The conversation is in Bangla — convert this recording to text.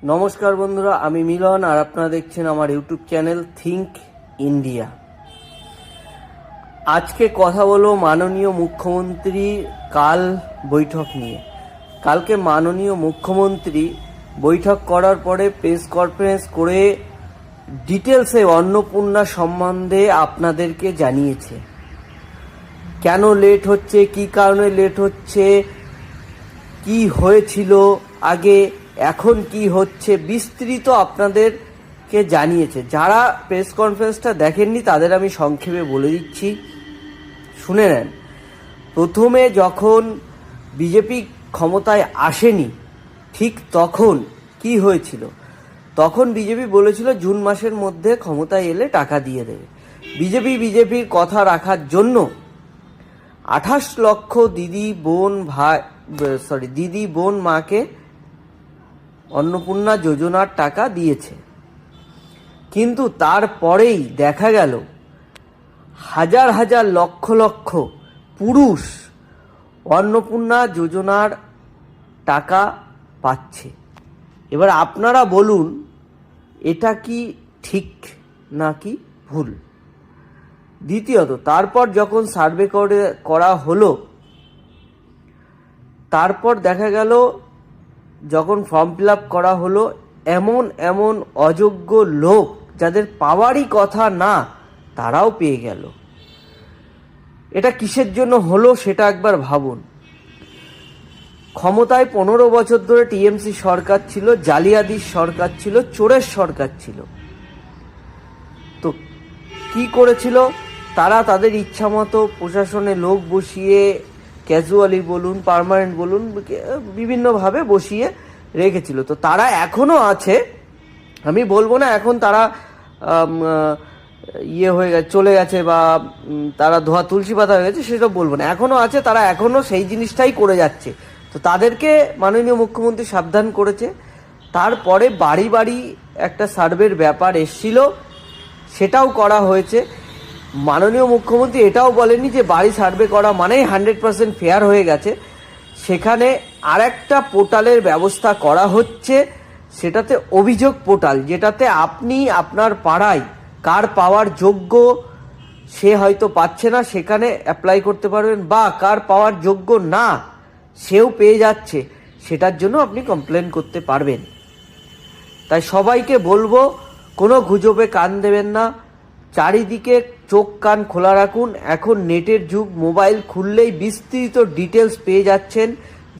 নমস্কার বন্ধুরা, আমি মিলন আর আপনারা দেখছেন আমার ইউটিউব চ্যানেল থিঙ্ক ইন্ডিয়া। আজকে কথা বলবো মাননীয় মুখ্যমন্ত্রী কাল বৈঠক নিয়ে। কালকে মাননীয় মুখ্যমন্ত্রী বৈঠক করার পরে প্রেস কনফারেন্স করে ডিটেলসে অন্নপূর্ণা সম্বন্ধে আপনাদেরকে জানিয়েছে। কেন লেট হচ্ছে, কী কারণে লেট হচ্ছে, কি হয়েছিল আগে, এখন কি হচ্ছে, বিস্তৃত আপনাদেরকে জানিয়েছে। যারা প্রেস কনফারেন্সটা দেখেননি তাদের আমি সংক্ষেপে বলে দিচ্ছি, শুনে নেন। প্রথমে যখন বিজেপি ক্ষমতায় আসেনি ঠিক তখন কি হয়েছিল, তখন বিজেপি বলেছিল জুন মাসের মধ্যে ক্ষমতায় এলে টাকা দিয়ে দেবে। বিজেপির কথা রাখার জন্য 28 লক্ষ দিদি বোন মাকে অন্নপূর্ণা যোজনার টাকা দিয়েছে। কিন্তু তারপরেই দেখা গেল হাজার হাজার লক্ষ লক্ষ পুরুষ অন্নপূর্ণা যোজনার টাকা পাচ্ছে। এবার আপনারা বলুন এটা কি ঠিক নাকি ভুল। দ্বিতীয়ত, তারপর যখন সার্ভে করা হলো, তারপর দেখা গেল যখন ফর্ম ফিল আপ করা হলো, এমন অযোগ্য লোক যাদের পাওয়ারই কথা না তারাও পেয়ে গেল। এটা কিসের জন্য হলো সেটা একবার ভাবুন। ক্ষমতায় 15 বছর ধরে টিএমসি সরকার ছিল, জালিয়াতির সরকার ছিল, চোরের সরকার ছিল। তো কি করেছিল তারা? তাদের ইচ্ছা মতো প্রশাসনে লোক বসিয়ে, ক্যাজুয়ালি বলুন, পার্মানেন্ট বলুন, বিভিন্নভাবে বসিয়ে রেখেছিল। তো তারা এখনও আছে, আমি বলবো না এখন তারা হয়ে গেছে, চলে গেছে, বা তারা ধোয়া তুলসী পাতা হয়ে গেছে, সেটা বলবো না। এখনও আছে, তারা এখনও সেই জিনিসটাই করে যাচ্ছে। তো তাদেরকে মাননীয় মুখ্যমন্ত্রী সাবধান করেছে। তারপরে বাড়ি বাড়ি একটা সার্ভের ব্যাপার এসছিল, সেটাও করা হয়েছে। মাননীয় মুখ্যমন্ত্রী এটাও বলেননি যে বাড়ি সার্ভে করা মানেই 100% ফেয়ার হয়ে গেছে। সেখানে আরেকটা পোর্টালের ব্যবস্থা করা হচ্ছে, সেটাতে অভিযোগ পোর্টাল, যেটাতে আপনি আপনার পাড়ায় কার পাওয়ার যোগ্য সে হয়তো পাচ্ছে না, সেখানে অ্যাপ্লাই করতে পারবেন, বা কার পাওয়ার যোগ্য না সেও পেয়ে যাচ্ছে, সেটার জন্য আপনি কমপ্লেন করতে পারবেন। তাই সবাইকে বলবো, কোনো গুজবে কান দেবেন না, চারিদিকে চোখ কান খোলা রাখুন। এখন নেটের যুগ, মোবাইল খুললেই বিস্তৃত ডিটেলস পেয়ে যাচ্ছেন।